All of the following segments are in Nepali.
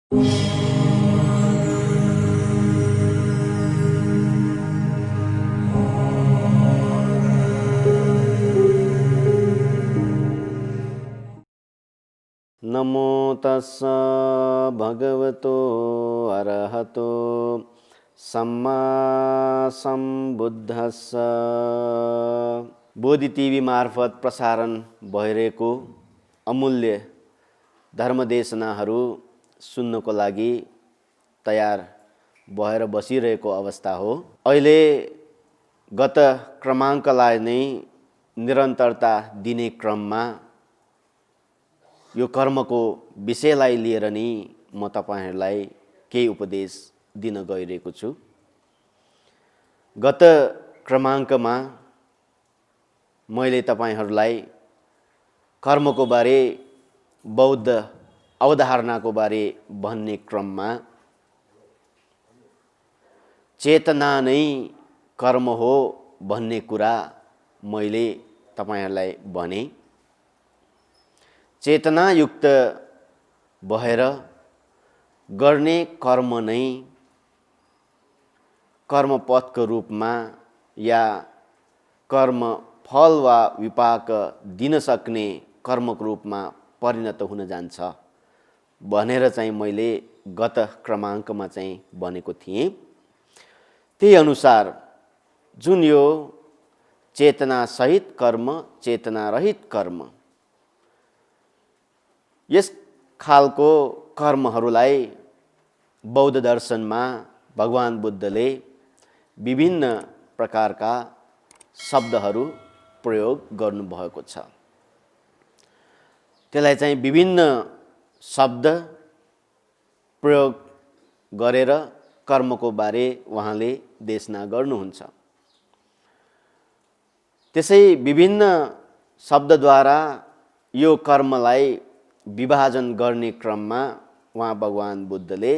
नमो तस्स भगवतो अरहतो सम्मा सम्बुद्धस्स। बोधि टिभी मार्फत प्रसारण भइरहेको अमूल्य धर्मदेशनाहरू सुन्नको लागि तयार भएर बसिरहेको अवस्था हो। अहिले गत क्रमाङ्कलाई नै निरन्तरता दिने क्रममा यो कर्मको विषयलाई लिएर नि म तपाईहरुलाई केही उपदेश दिन गइरहेको छु। गत क्रमाङ्कमा मैले तपाईहरुलाई कर्मको बारे, बौद्ध अवधारणाको बारे भन्ने क्रममा चेतना नै कर्म हो भन्ने कुरा मैले तपाईहरुलाई भने। चेतनायुक्त भएर गर्ने कर्म नै कर्मपथको रूपमा या कर्म फल वा विपाक दिन सक्ने कर्मको रूपमा परिणत हुन जान्छ भनेर चाहिँ मैले गत क्रमाङ्कमा चाहिँ भनेको थिएँ। त्यही अनुसार जुन यो चेतना सहित कर्म, चेतना रहित कर्म, यस खालको कर्महरूलाई बौद्ध दर्शनमा भगवान बुद्धले विभिन्न प्रकारका शब्दहरू प्रयोग गर्नुभएको छ। त्यसलाई चाहिँ विभिन्न शब्द प्रयोग गरेर कर्मको बारे उहाँले देशना गर्नुहुन्छ। त्यसै विभिन्न शब्दद्वारा यो कर्मलाई विभाजन गर्ने क्रममा वहाँ भगवान बुद्धले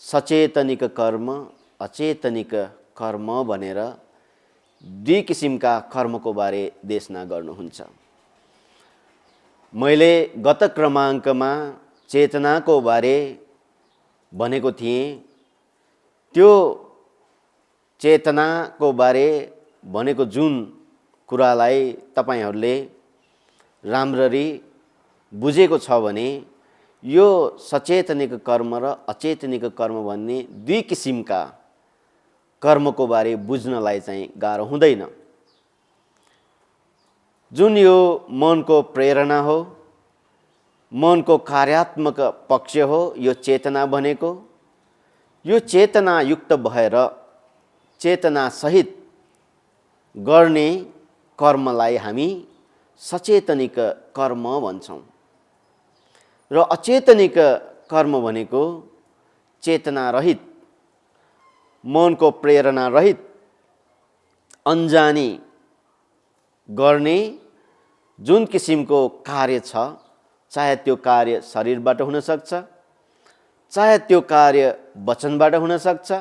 सचेतनिक कर्म, अचेतनिक कर्म भनेर दुई किसिमका कर्मको बारे देशना गर्नुहुन्छ। मैले गत क्रमाङ्कमा चेतनाको बारे भनेको थिएँ। त्यो चेतनाको बारे भनेको जुन कुरालाई तपाईहरुले राम्ररी बुझेको छ भने यो सचेतनिक कर्म र अचेतनिक कर्म भन्ने दुई किसिमका कर्मको बारे बुझ्नलाई चाहिँ गाह्रो हुँदैन। जुन यो मनको प्रेरणा हो, मनको कार्यात्मक पक्ष हो, यो चेतना भनेको, यो चेतना युक्त भएर चेतना सहित गर्ने कर्मलाई हामी सचेतनिक कर्म भन्छौं। र अचेतनिक कर्म भनेको चेतना रहित, मनको प्रेरणा रहित, अन्जानी गर्ने जुन किसिमको कार्य छ, चाहे त्यो कार्य शरीरबाट हुन सक्छ, चाहे त्यो कार्य वचनबाट हुन सक्छ,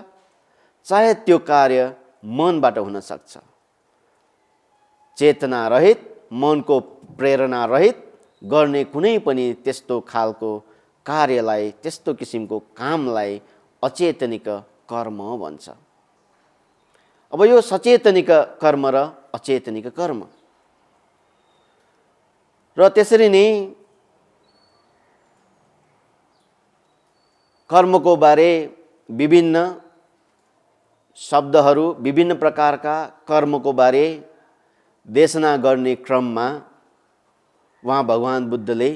चाहे त्यो कार्य मनबाट हुन सक्छ। चेतना रहित, मनको प्रेरणा रहित गर्ने कुनै पनि त्यस्तो खालको कार्यलाई, त्यस्तो किसिमको कामलाई अचेतनिक कर्म भन्छ। अब यो सचेतनिक कर्म र अचेतनिक कर्म र त्यसरी नै कर्मको बारे विभिन्न शब्दहरू, विभिन्न प्रकारका कर्मको बारे देशना गर्ने क्रममा वहाँ भगवान बुद्धले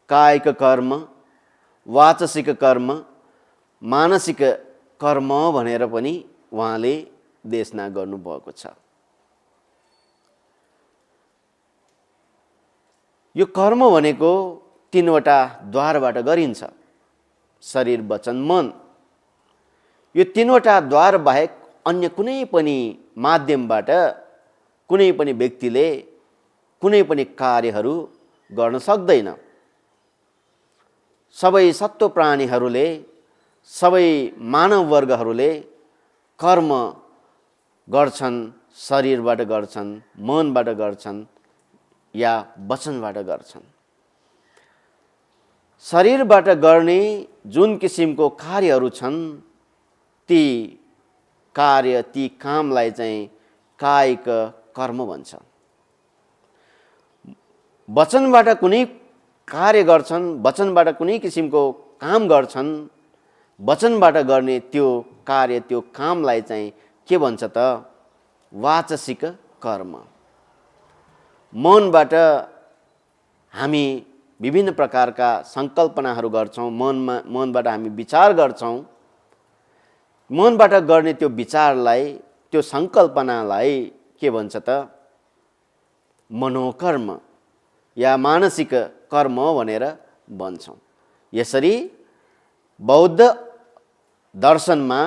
कायिक कर्म, वाचसिक कर्म, मानसिक कर्म भनेर पनि उहाँले देशना गर्नुभएको छ। यो कर्म भनेको तीनवटा द्वारबाट गरिन्छ, शरीर, वचन, मन। यो तीनवटा द्वार बाहेक अन्य कुनै पनि माध्यमबाट कुनै पनि व्यक्तिले कुनै पनि कार्यहरू गर्न सक्दैन। सबै सत्व प्राणीहरूले, सबै मानव वर्गहरूले कर्म गर्छन्, शरीरबाट गर्छन्, मनबाट गर्छन् या वचनबाट गर्छन्। शरीरबाट गर्ने जुन किसिमको कार्यहरू छन् ती कार्य ती कामलाई चाहिँ कायिक कर्म भन्छ। वचनबाट कुनै कार्य गर्छन्, वचनबाट कुनै किसिमको काम गर्छन्, वचनबाट गर्ने त्यो कार्य त्यो कामलाई चाहिँ के भन्छ त? वाचसिक कर्म। मनबाट हामी विभिन्न प्रकारका सङ्कल्पनाहरू गर्छौँ, मनबाट हामी विचार गर्छौँ। मनबाट गर्ने त्यो विचारलाई त्यो सङ्कल्पनालाई के भन्छ त? मनोकर्म या मानसिक कर्म भनेर भन्छौँ। यसरी बौद्ध दर्शनमा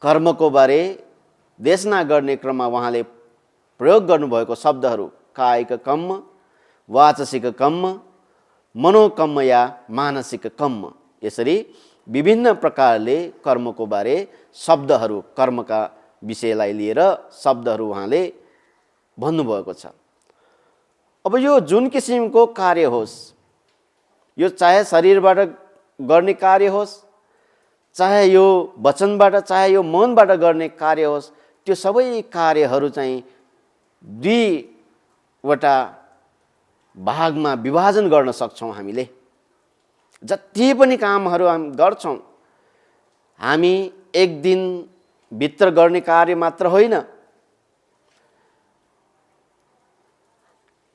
कर्मको बारे देशना गर्ने क्रममा उहाँले प्रयोग गर्नुभएको शब्दहरू कायिक कर्म, वाचसिक कर्म, मनोकर्म या मानसिक कर्म, यसरी विभिन्न प्रकारले कर्मको बारे शब्दहरू, कर्मका विषयलाई लिएर शब्दहरू उहाँले भन्नुभएको छ। अब यो जुन किसिमको कार्य होस्, यो चाहे शरीरबाट गर्ने कार्य होस्, चाहे यो वचनबाट, चाहे यो मनबाट गर्ने कार्य होस्, त्यो सबै कार्यहरू चाहिँ दुईवटा भागमा विभाजन गर्न सक्छौँ हामीले। जति पनि कामहरू हामी गर्छौँ, हामी एक दिन भित्र गर्ने कार्य मात्र होइन,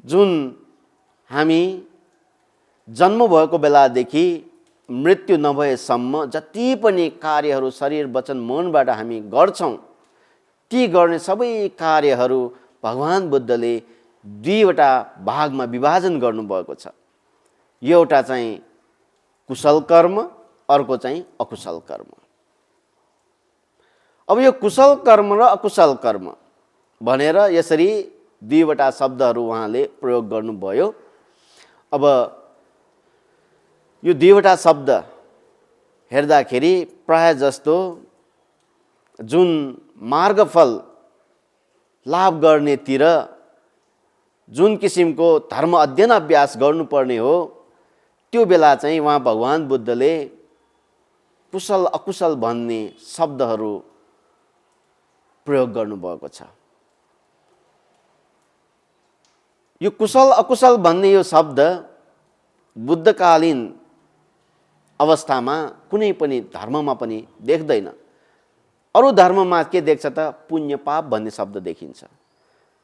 जुन हामी जन्म भएको बेलादेखि मृत्यु नभएसम्म जति पनि कार्यहरू शरीर वचन मनबाट हामी गर्छौँ, ती गर्ने सबै कार्यहरू भगवान बुद्धले दुईवटा भागमा विभाजन गर्नुभएको छ। एउटा चाहिँ कुशल कर्म, अर्को चाहिँ अकुशल कर्म। अब यो कुशल कर्म र अकुशल कर्म भनेर यसरी दुईवटा शब्दहरू उहाँले प्रयोग गर्नुभयो। अब यो दुईवटा शब्द हेर्दाखेरि प्राय जस्तो जुन मार्गफल लाभ गर्नेतिर जुन किसिमको धर्म अध्ययन अभ्यास गर्नुपर्ने हो, त्यो बेला चाहिँ उहाँ भगवान बुद्धले कुशल अकुशल भन्ने शब्दहरू प्रयोग गर्नुभएको छ। यो कुशल अकुशल भन्ने यो शब्द बुद्धकालीन अवस्थामा कुनै पनि धर्ममा पनि देख्दैन। अरू धर्ममा के देख्छ त? पुण्य पाप भन्ने शब्द देखिन्छ,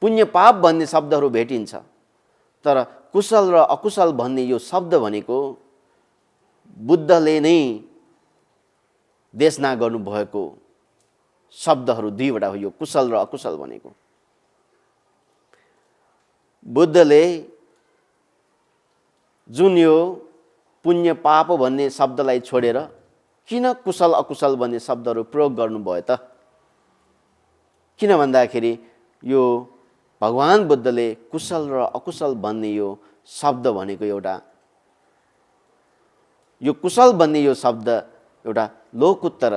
पुण्य पाप भन्ने शब्दहरू भेटिन्छ। तर कुशल र अकुशल भन्ने यो शब्द भनेको बुद्धले नै देशना गर्नुभएको शब्दहरू दुईवटा हो। यो कुशल र अकुशल भनेको बुद्धले जुन यो पुण्य पाप भन्ने शब्दलाई छोडेर किन कुशल अकुशल भन्ने शब्दहरू प्रयोग गर्नुभयो त? किन भन्दाखेरि यो भगवान बुद्धले कुशल र अकुशल भन्ने यो शब्द भनेको एउटा, यो कुशल भन्ने यो शब्द एउटा लोकोत्तर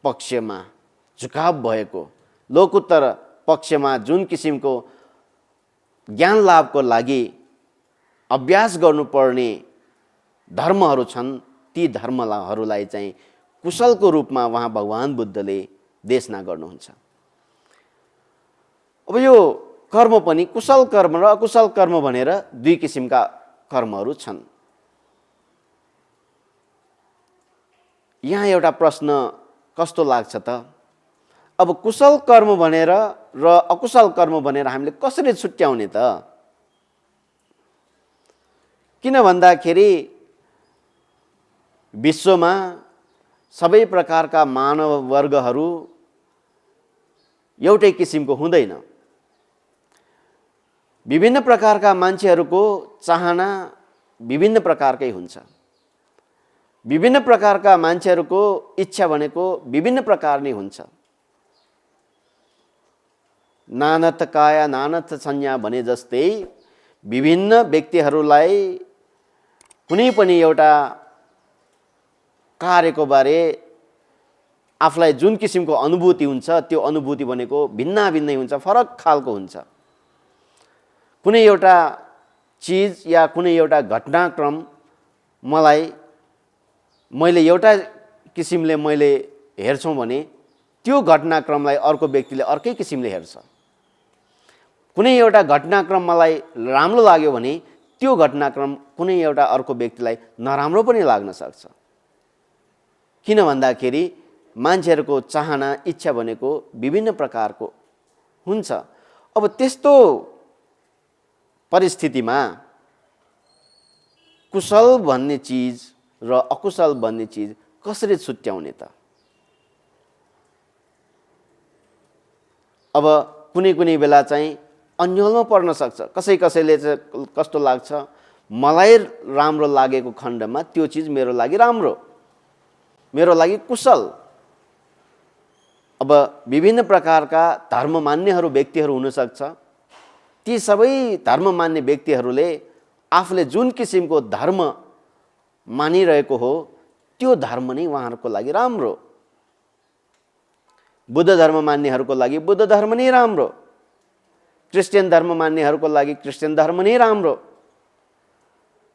पक्षमा झुकाव भएको, लोकोत्तर पक्षमा जुन किसिमको ज्ञान लाभको लागि अभ्यास गर्नुपर्ने धर्महरू छन्, ती धर्महरूलाई चाहिँ कुशलको रूपमा उहाँ भगवान बुद्धले देशना गर्नुहुन्छ। अब यो कर्म पनि कुशल कर्म र अकुशल कर्म भनेर दुई किसिमका कर्महरू छन्। यहाँ एउटा प्रश्न कस्तो लाग्छ त? अब कुशल कर्म भनेर र अकुशल कर्म भनेर हामीले कसरी छुट्याउने त? किन भन्दाखेरि विश्वमा सबै प्रकारका मानव वर्गहरू एउटै किसिमको हुँदैन। विभिन्न प्रकारका मान्छेहरूको चाहना विभिन्न प्रकारकै हुन्छ। विभिन्न प्रकारका मान्छेहरूको इच्छा भनेको विभिन्न प्रकार नै हुन्छ। नानथ काया नानथ संज्ञा भने जस्तै विभिन्न व्यक्तिहरूलाई कुनै पनि एउटा कार्यको बारे आफूलाई जुन किसिमको अनुभूति हुन्छ, त्यो अनुभूति भनेको भिन्नै हुन्छ, फरक खालको हुन्छ। कुनै एउटा चिज या कुनै एउटा घटनाक्रम मैले एउटा किसिमले मैले हेर्छौँ भने त्यो घटनाक्रमलाई अर्को व्यक्तिले अर्कै किसिमले हेर्छ। कुनै एउटा घटनाक्रम मलाई राम्रो लाग्यो भने त्यो घटनाक्रम कुनै एउटा अर्को व्यक्तिलाई नराम्रो पनि लाग्न सक्छ। किन भन्दाखेरि मान्छेहरूको चाहना इच्छा भनेको विभिन्न प्रकारको हुन्छ। अब त्यस्तो परिस्थितिमा कुशल भन्ने चिज र अकुशल भन्ने चिज कसरी छुट्याउने त? अब कुनै कुनै बेला चाहिँ अन्यलमा पर्न सक्छ। कसैले चाहिँ कस्तो लाग्छ, मलाई राम्रो लागेको खण्डमा त्यो चिज मेरो लागि राम्रो, मेरो लागि कुशल। अब विभिन्न प्रकारका धर्म मान्नेहरू व्यक्तिहरू हुनसक्छ। ती सबै धर्म मान्ने व्यक्तिहरूले आफूले जुन किसिमको धर्म मानिरहेको हो त्यो धर्म नै उहाँहरूको लागि राम्रो। बुद्ध धर्म मान्नेहरूको लागि बुद्ध धर्म नै राम्रो, क्रिस्चियन धर्म मान्नेहरूको लागि क्रिस्चियन धर्म नै राम्रो,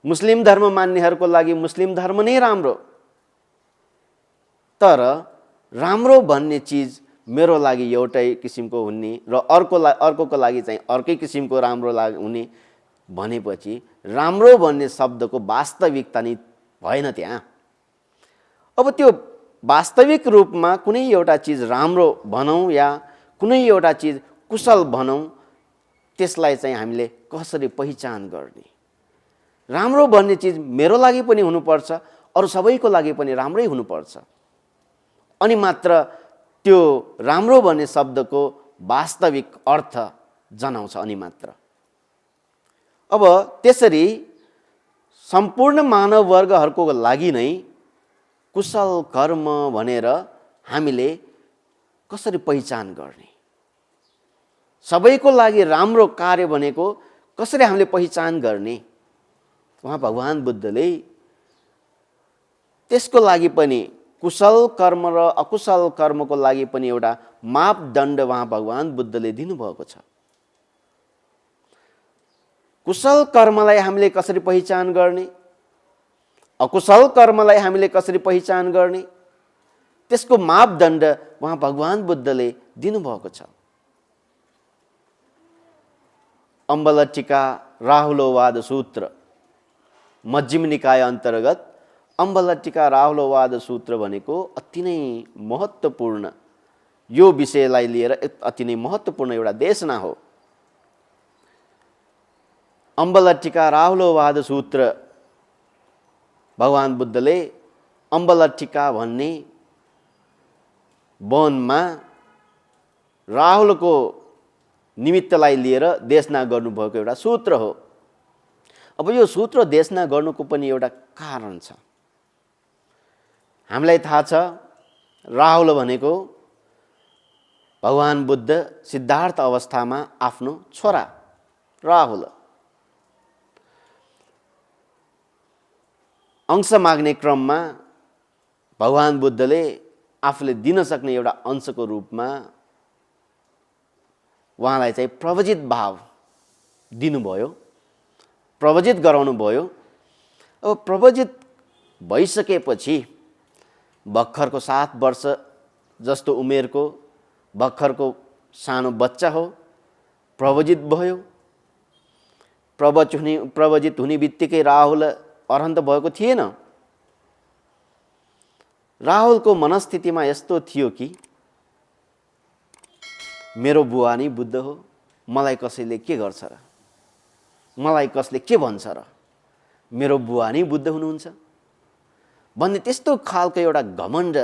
मुस्लिम धर्म मान्नेहरूको लागि मुस्लिम धर्म नै राम्रो। तर राम्रो भन्ने चिज मेरो लागि एउटै किसिमको हुने र अर्कोको लागि चाहिँ अर्कै किसिमको राम्रो हुने भनेपछि राम्रो भन्ने शब्दको वास्तविकता नै भएन त्यहाँ। अब त्यो वास्तविक रूपमा कुनै एउटा चिज राम्रो भनौँ या कुनै एउटा चिज कुशल भनौँ, त्यसलाई चाहिँ हामीले कसरी पहिचान गर्ने? राम्रो भन्ने चिज मेरो लागि पनि हुनुपर्छ, अरू सबैको लागि पनि राम्रै हुनुपर्छ, अनि मात्र त्यो राम्रो भन्ने शब्दको वास्तविक अर्थ जनाउँछ अनि मात्र। अब त्यसरी सम्पूर्ण मानव वर्गहरूको लागि नै कुशल कर्म भनेर हामीले कसरी पहिचान गर्ने? सबैको लागि राम्रो कार्य भनेको कसरी हामीले पहिचान गर्ने? उहाँ भगवान बुद्धले त्यसको लागि पनि कुशल कर्म र अकुशल कर्मको लागि पनि एउटा मापदण्ड उहाँ भगवान बुद्धले दिनुभएको छ। कुशल कर्मलाई हामीले कसरी पहिचान गर्ने, अकुशल कर्मलाई हामीले कसरी पहिचान गर्ने, त्यसको मापदण्ड उहाँ भगवान बुद्धले दिनुभएको छ। अम्बलट्टिका राहुलोवाद सूत्र, मज्जिम निकाय अन्तर्गत अम्बलट्टिका राहुलोवाद सूत्र भनेको अति नै महत्त्वपूर्ण, यो विषयलाई लिएर अति नै महत्त्वपूर्ण एउटा देशना हो। अम्बलट्टिका राहुलोवाद सूत्र भगवान बुद्धले अम्बलट्टिका भन्ने वनमा राहुलको निमित्तलाई लिएर देशना गर्नुभएको एउटा सूत्र हो। अब यो सूत्र देशना गर्नुको पनि एउटा कारण छ। हामीलाई थाहा छ राहुल भनेको भगवान बुद्ध सिद्धार्थ अवस्थामा आफ्नो छोरा राहुल अंश माग्ने क्रममा भगवान बुद्धले आफूले दिन सक्ने एउटा अंशको रूपमा उहाँलाई चाहिँ प्रवजित भाव दिनुभयो, प्रवजित गराउनु भयो। अब प्रवजित भइसकेपछि भर्खरको 7 वर्ष जस्तो उमेरको भर्खरको सानो बच्चा हो, प्रवजित भयो। प्रवजित हुने बित्तिकै राहुल अरहन्त भएको थिएन। राहुलको मनस्थितिमा यस्तो थियो कि मेरो बुवा नै बुद्ध हो, मलाई कसैले के गर्छ र, मलाई कसले के भन्छ र, मेरो बुवा नै बुद्ध हुनुहुन्छ भन्ने त्यस्तो खालको एउटा घमण्ड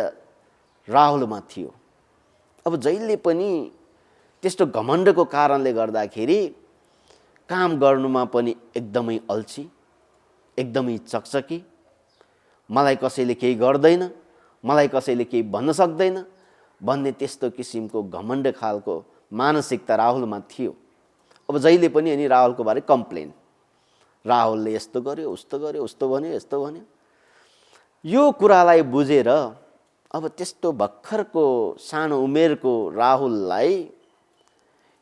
राहुलमा थियो। अब जहिले पनि त्यस्तो घमण्डको कारणले गर्दाखेरि काम गर्नुमा पनि एकदमै अल्छी, एकदमै चकचकी, मलाई कसैले केही गर्दैन, मलाई कसैले केही भन्न सक्दैन भन्ने त्यस्तो किसिमको घमण्ड खालको मानसिकता राहुलमा थियो। अब जहिले पनि अनि राहुलको बारे कम्प्लेन, राहुलले यस्तो गर्यो, उस्तो गर्यो, उस्तो भन्यो, यस्तो भन्यो। यो कुरालाई बुझेर अब त्यस्तो भर्खरको सानो उमेरको राहुललाई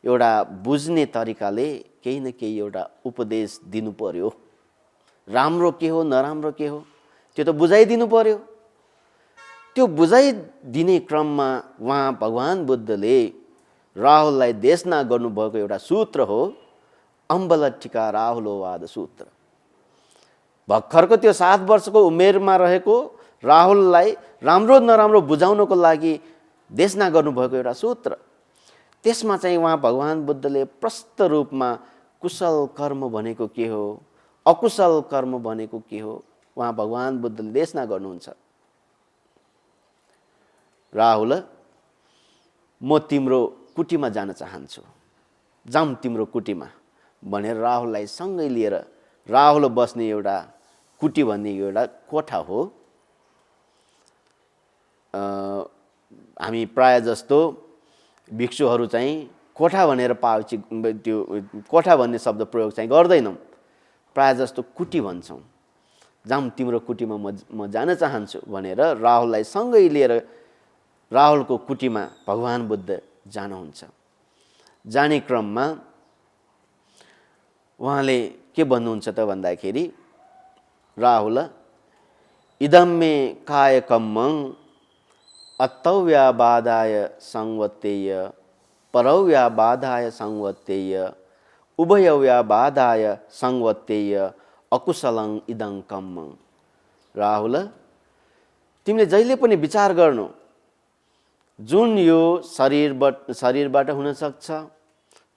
एउटा बुझ्ने तरिकाले केही न केही एउटा उपदेश दिनु पर्यो। राम्रो के हो, नराम्रो के हो, त्यो त बुझाइदिनु पर्यो। त्यो बुझाइदिने क्रममा उहाँ भगवान बुद्धले राहुललाई देशना गर्नुभएको एउटा सूत्र हो अम्बलट्टिका राहुलोवाद सूत्र। भर्खरको त्यो 7 वर्षको उमेरमा रहेको राहुललाई राम्रो नराम्रो बुझाउनको लागि देशना गर्नुभएको एउटा सूत्र। त्यसमा चाहिँ उहाँ भगवान बुद्धले प्रष्ट रूपमा कुशल कर्म भनेको के हो, अकुशल कर्म भनेको के हो, उहाँ भगवान बुद्धले देशना गर्नुहुन्छ। राहुल, म तिम्रो कुटीमा जान चाहन्छु, जाऊँ तिम्रो कुटीमा भनेर राहुललाई सँगै लिएर राहुल बस्ने एउटा कुटी भन्ने एउटा कोठा हो। हामी प्राय जस्तो भिक्षुहरू चाहिँ कोठा भनेर पाउची त्यो कोठा भन्ने शब्द प्रयोग चाहिँ गर्दैनौँ, प्राय जस्तो कुटी भन्छौँ। जाऊँ तिम्रो कुटीमा म जान चाहन्छु भनेर राहुललाई सँगै लिएर राहुलको कुटीमा भगवान बुद्ध जानुहुन्छ। जाने क्रममा उहाँले के भन्नुहुन्छ त भन्दाखेरि, राहुल इदं मे कायकम्मं अत्तव्याबाधाय संवत्तेय परव्याबाधाय संवत्तेय उभयव्याबाधाय संवत्तेय अकुशलं इदं कम्मं। राहुल, तिमीले जहिले पनि विचार गर्नु, जुन यो शरीरबाट हुन सक्छ,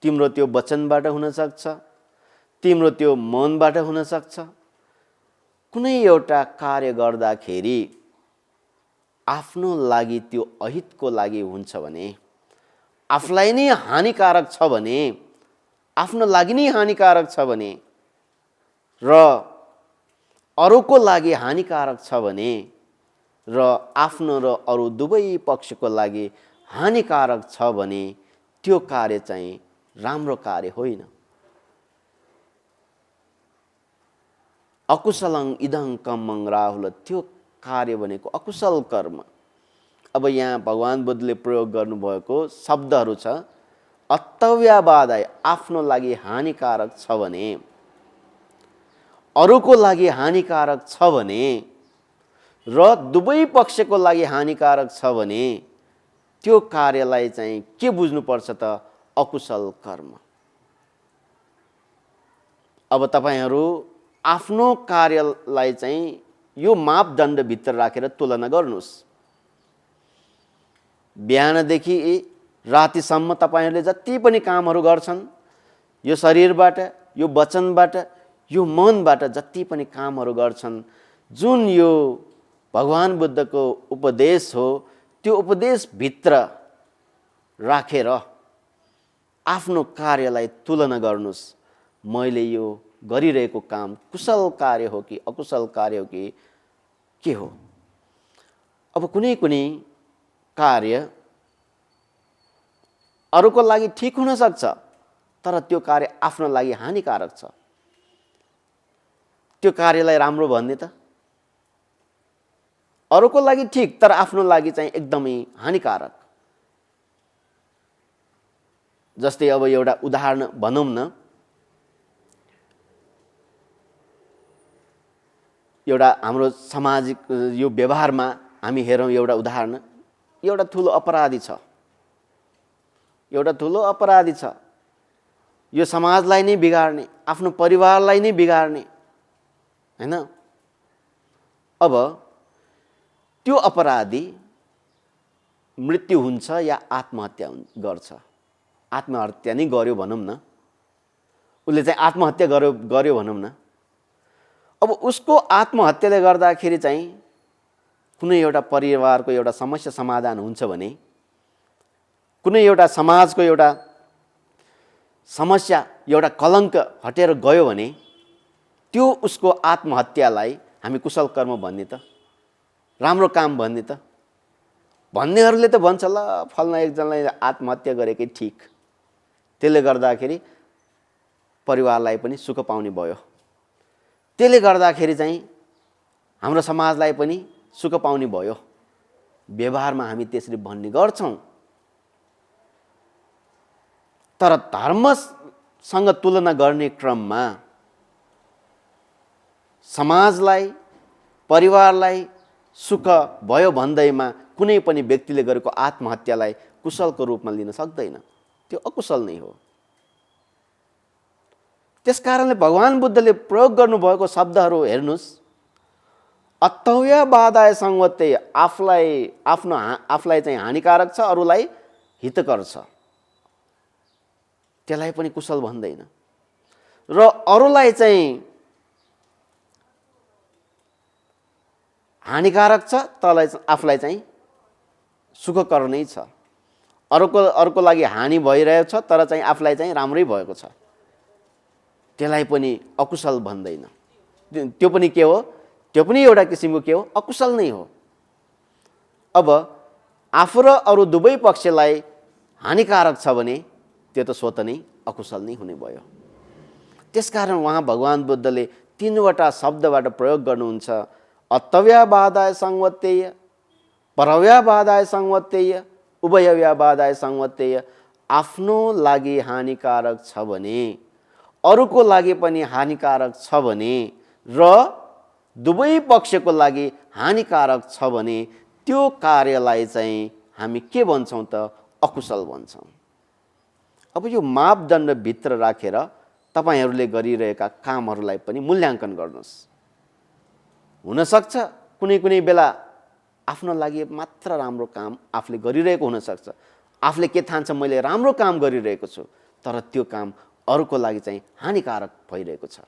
तिम्रो त्यो वचनबाट हुन सक्छ, तिम्रो त्यो मनबाट हुन सक्छ। कुनै एउटा कार्य गर्दाखेरि आफ्नो लागि त्यो अहितको लागि हुन्छ भने, आफूलाई नै हानिकारक छ भने, आफ्नो लागि नै हानिकारक छ भने र अरूको लागि हानिकारक छ भने र आफ्नो र अरू दुवै पक्षको लागि हानिकारक छ भने त्यो कार्य चाहिँ राम्रो कार्य होइन। अकुशलं इदं कम्मं। राहुल, त्यो कार्य भनेको अकुशल कर्म। अब यहाँ भगवान बुद्धले प्रयोग गर्नुभएको शब्दहरू छ अत्तव्याबाधाय, आफ्नो लागि हानिकारक छ भने, अरूको लागि हानिकारक छ भने र दुवै पक्षको लागि हानिकारक छ भने त्यो कार्यलाई चाहिँ के बुझ्नुपर्छ त? अकुशल कर्म। अब तपाईहरू आफ्नो कार्यलाई चाहिँ यो मापदण्डभित्र राखेर तुलना गर्नुहोस्। बिहानदेखि रातिसम्म तपाईहरूले जति पनि कामहरू गर्छन्, यो शरीरबाट, यो वचनबाट, यो मनबाट जति पनि कामहरू गर्छन्, जुन यो भगवान बुद्धको उपदेश हो, त्यो उपदेशभित्र राखेर आफ्नो कार्यलाई तुलना गर्नुहोस्। मैले यो गरिरहेको काम कुशल कार्य हो कि अकुशल कार्य हो कि के हो? अब कुनै कुनै कार्य अरूको लागि ठिक हुन सक्छ, तर त्यो कार्य आफ्नो लागि हानिकारक छ। त्यो कार्यलाई राम्रो भन्ने त? अरूको लागि ठिक, तर आफ्नो लागि चाहिँ एकदमै हानिकारक। जस्तै अब एउटा उदाहरण भनौँ न, एउटा हाम्रो सामाजिक यो व्यवहारमा हामी हेरौँ एउटा उदाहरण। एउटा ठुलो अपराधी छ, एउटा ठुलो अपराधी छ, यो समाजलाई नै बिगार्ने, आफ्नो परिवारलाई नै बिगार्ने, हैन? अब त्यो अपराधी मृत्यु हुन्छ या आत्महत्या गर्छ, आत्महत्या नै गर्यो भनौँ न, उसले चाहिँ आत्महत्या गर्यो भनौँ न। अब उसको आत्महत्याले गर्दाखेरि चाहिँ कुनै एउटा परिवारको एउटा समस्या समाधान हुन्छ भने, कुनै एउटा समाजको एउटा समस्या, एउटा कलङ्क हटेर गयो भने त्यो उसको आत्महत्यालाई हामी कुशल कर्म भन्ने त? राम्रो काम भन्ने त? भन्नेहरूले त भन्छ ल फल्ना एकजनाले आत्महत्या गरेकै ठिक, त्यसले गर्दाखेरि परिवारलाई पनि सुख पाउने भयो, त्यसले गर्दाखेरि चाहिँ हाम्रो समाजलाई पनि सुख पाउने भयो। व्यवहारमा हामी त्यसरी भन्ने गर्छौँ। तर धर्मसँग तुलना गर्ने क्रममा समाजलाई परिवारलाई सुख भयो भन्दैमा कुनै पनि व्यक्तिले गरेको आत्महत्यालाई कुशलको रूपमा लिन सक्दैन, त्यो अकुशल नै हो। त्यसकारणले भगवान बुद्धले प्रयोग गर्नुभएको शब्दहरू हेर्नुहोस्, अतव्यवादाय संवत्तेय, आफूलाई चाहिँ हानिकारक छ, अरूलाई हितकर छ, त्यसलाई पनि कुशल भन्दैन। र अरूलाई चाहिँ हानिकारक छ, तलाई आफूलाई चाहिँ सुखकर नै छ। अर्को लागि हानि भइरहेको छ तर चाहिँ आफूलाई चाहिँ राम्रै भएको छ, त्यसलाई पनि अकुशल भन्दैन। त्यो पनि के हो? त्यो पनि एउटा किसिमको के हो? अकुशल नै हो। अब आफू र अरू दुवै पक्षलाई हानिकारक छ भने त्यो त स्वतः नै अकुशल नै हुने भयो। त्यसकारण उहाँ भगवान बुद्धले तीनवटा शब्दबाट प्रयोग गर्नुहुन्छ, अतव्यवादाय संवत्तेय, परव्यवादाय संवत्तेय, उभयव्यवादाय संवत्तेय। आफ्नो लागि हानिकारक छ भने, अरूको लागि पनि हानिकारक छ भने र दुवै पक्षको लागि हानिकारक छ भने त्यो कार्यलाई चाहिँ हामी के भन्छौँ त? अकुशल भन्छौँ। अब यो मापदण्डभित्र राखेर तपाईहरूले गरिरहेका कामहरूलाई पनि मूल्याङ्कन गर्नुहोस्। हुनसक्छ कुनै कुनै बेला आफ्नो लागि मात्र राम्रो काम आफूले गरिरहेको हुनसक्छ। आफूले के ठान्छ, मैले राम्रो काम गरिरहेको छु, तर त्यो काम अरूको लागि चाहिँ हानिकारक भइरहेको छ,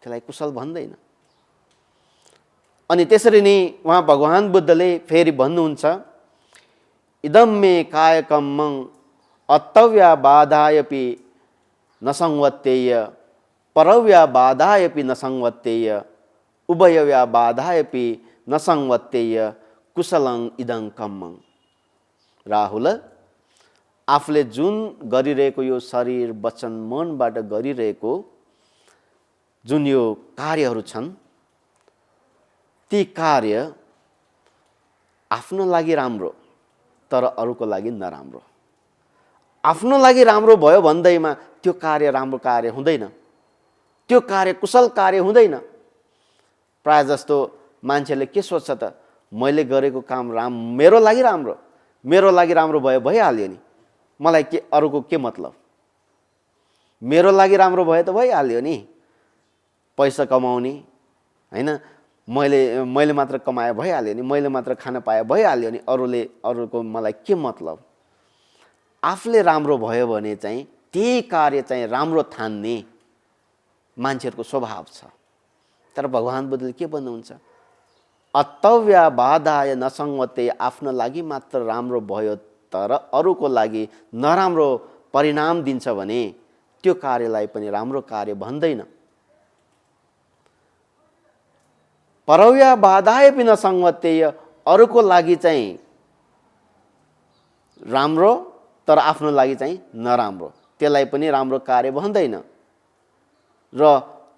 त्यसलाई कुशल भन्दैन। अनि त्यसरी नै उहाँ भगवान बुद्धले फेरि भन्नुहुन्छ, इदं मे कायकम्मं अतव्यवादायपि न संवत्तेय, परव्यवादायपि न संवत्तेय, उभयव्यवादायपि न संवत्तेय, कुशलं इदं कम्मं। राहुल, आफूले जुन गरिरहेको यो शरीर वचन मनबाट गरिरहेको जुन यो कार्यहरू छन्, ती कार्य आफ्नो लागि राम्रो तर अरूको लागि नराम्रो। आफ्नो लागि राम्रो भयो भन्दैमा त्यो कार्य राम्रो कार्य हुँदैन, त्यो कार्य कुशल कार्य हुँदैन। प्राय जस्तो मान्छेले के सोच्छ त, मैले गरेको काम मेरो लागि राम्रो भयो, भइहाल्यो नि, मलाई के अरूको के मतलब, मेरो लागि राम्रो भयो त भइहाल्यो नि, पैसा कमाउने हैन, मैले मात्र कमाए भइहाल्यो नि, मैले मात्र खान पाए भइहाल्यो नि, अरूको मलाई के मतलब। आफूले राम्रो भयो भने चाहिँ त्यही कार्य चाहिँ राम्रो ठान्ने मान्छेहरूको स्वभाव छ। तर भगवान बुद्धले के भन्नुहुन्छ, अतव्यवादाय न संवत्तेय, आफ्नो लागि मात्र राम्रो भयो तर अरूको लागि नराम्रो परिणाम दिन्छ भने त्यो कार्यलाई पनि राम्रो कार्य भन्दैन। परव्यवादायपि न संवत्तेय, अरूको लागि चाहिँ राम्रो तर आफ्नो लागि चाहिँ नराम्रो, त्यसलाई पनि राम्रो कार्य भन्दैन। र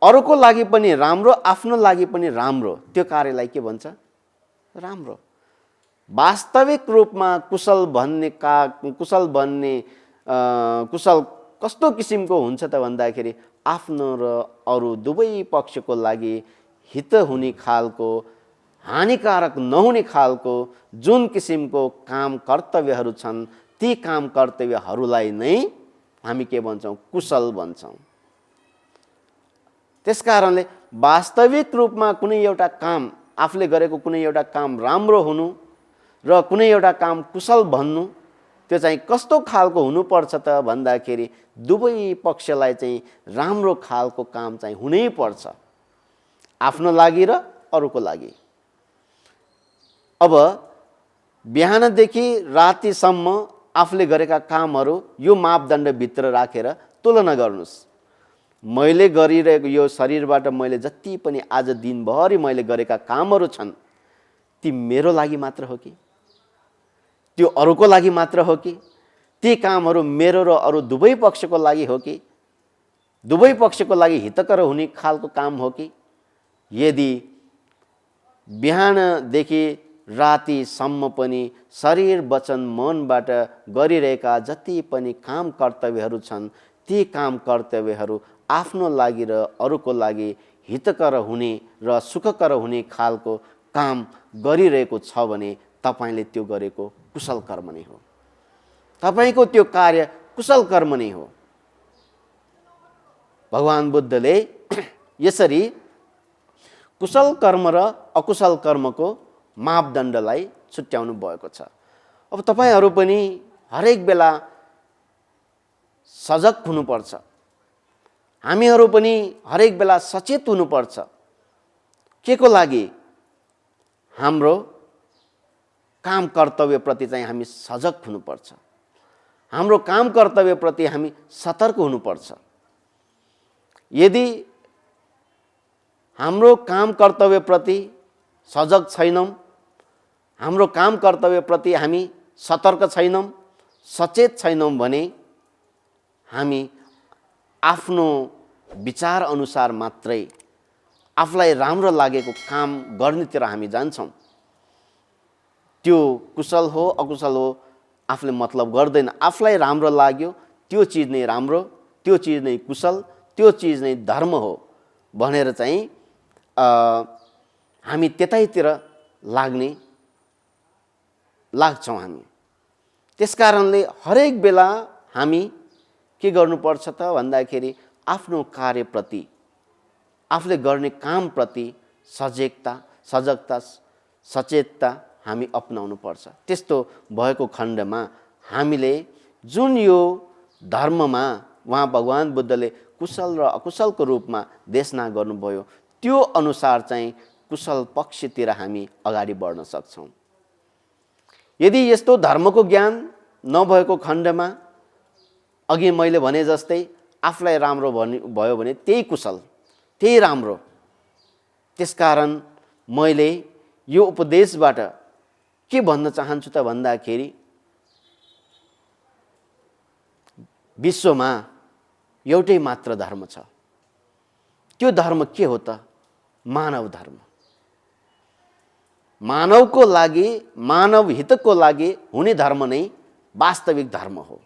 अरूको लागि पनि राम्रो, आफ्नो लागि पनि राम्रो, त्यो कार्यलाई के भन्छ? राम्रो। वास्तविक रूपमा कुशल कस्तो किसिमको हुन्छ त भन्दाखेरि, आफ्नो र अरू दुवै पक्षको लागि हित हुने खालको, हानिकारक नहुने खालको जुन किसिमको काम कर्तव्यहरू छन्, ती काम कर्तव्यहरूलाई नै हामी के भन्छौँ? कुशल भन्छौँ। त्यसकारणले वास्तविक रूपमा कुनै एउटा काम, आफूले गरेको कुनै एउटा काम राम्रो हुनु र कुनै एउटा काम कुशल भन्नु, त्यो चाहिँ कस्तो खालको हुनुपर्छ त भन्दाखेरि दुवै पक्षलाई चाहिँ राम्रो खालको काम चाहिँ हुनै पर्छ, आफ्नो लागि र अरूको लागि। अब बिहानदेखि रातिसम्म आफूले गरेका कामहरू यो मापदण्डभित्र राखेर तुलना गर्नुहोस्। मैले गरिरहेको यो शरीरबाट मैले जति पनि आज दिनभरि मैले गरेका कामहरू छन्, ती मेरो लागि मात्र हो कि त्यो अरूको लागि मात्र हो कि ती कामहरू मेरो र अरू दुवै पक्षको लागि हो कि दुवै पक्षको लागि हितकर हुने खालको काम हो कि? यदि बिहानदेखि रातिसम्म पनि शरीर वचन मनबाट गरिरहेका जति पनि काम कर्तव्यहरू छन्, ती काम कर्तव्यहरू आफ्नो लागि र अरूको लागि हितकर हुने र सुखकर हुने खालको काम गरिरहेको छ भने तपाईले त्यो गरेको कुशल कर्म नै हो। तपाईको त्यो कार्य कुशल कर्म नै हो। भगवान बुद्धले यसरी कुशल कर्म र अकुशल कर्मको मापदण्डलाई छुट्याउनु भएको छ। अब तपाईहरू पनि हरेक बेला सजग हुनुपर्छ। हामीहरू पनि हरेक बेला सचेत हुनुपर्छ। के को लागि? हाम्रो काम कर्तव्यप्रति चाहिँ हामी सजग हुनुपर्छ। हाम्रो काम कर्तव्यप्रति हामी सतर्क हुनुपर्छ। यदि हाम्रो काम कर्तव्यप्रति सजग छैनौँ, हाम्रो काम कर्तव्यप्रति हामी सतर्क छैनौँ, सचेत छैनौँ भने हामी आफ्नो विचार अनुसार मात्रै आफूलाई राम्रो लागेको काम गर्नेतिर हामी जान्छौँ। त्यो कुशल हो अकुशल हो आफूले मतलब गर्दैन। आफूलाई राम्रो लाग्यो त्यो चिज नै राम्रो, त्यो चिज नै कुशल, त्यो चिज नै धर्म हो भनेर चाहिँ हामी त्यतैतिर लाग्छौँ हामी। त्यसकारणले हरेक बेला हामी के गर्नुपर्छ त भन्दाखेरि आफ्नो कार्यप्रति, आफूले गर्ने कामप्रति सजगता सचेतता हामी अपनाउनु पर्छ। त्यस्तो भएको खण्डमा हामीले जुन यो धर्ममा वहाँ भगवान बुद्धले कुशल र अकुशलको रूपमा देशना गर्नुभयो त्यो अनुसार चाहिँ कुशल पक्षतिर हामी अगाडि बढ्न सक्छौँ। यदि यस्तो धर्मको ज्ञान नभएको खण्डमा अघि मैले भने जस्तै आफूलाई राम्रो भयो भने त्यही कुशल, त्यही राम्रो। त्यसकारण मैले यो उपदेशबाट के भन्न चाहन्छु त भन्दाखेरि विश्वमा एउटै मात्र धर्म छ। त्यो धर्म के हो त? मानव धर्म। मानवको लागि, मानव हितको लागि हुने धर्म नै वास्तविक धर्म हो।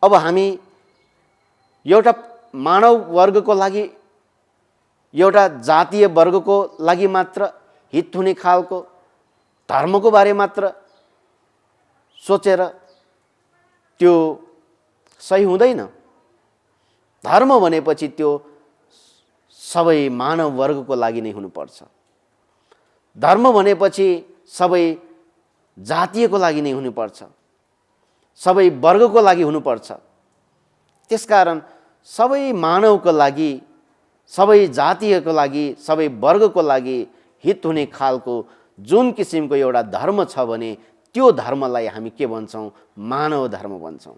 अब हामी एउटा मानव वर्गको लागि, एउटा जातीय वर्गको लागि मात्र हित हुने खालको धर्मको बारे मात्र सोचेर त्यो सही हुँदैन। धर्म भनेपछि त्यो सबै मानव वर्गको लागि नै हुनुपर्छ। धर्म भनेपछि सबै जातीयको लागि नै हुनुपर्छ, सबै वर्गको लागि हुनुपर्छ। त्यसकारण सबै मानवको लागि, सबै जातीयको लागि, सबै वर्गको लागि हित हुने खालको जुन किसिमको एउटा धर्म छ भने त्यो धर्मलाई हामी के भन्छौँ? मानव धर्म भन्छौँ।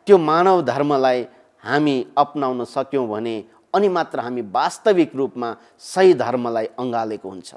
त्यो मानव धर्मलाई हामी अपनाउन सक्यौँ भने अनि मात्र हामी वास्तविक रूपमा सही धर्मलाई अँगालेको हुन्छ।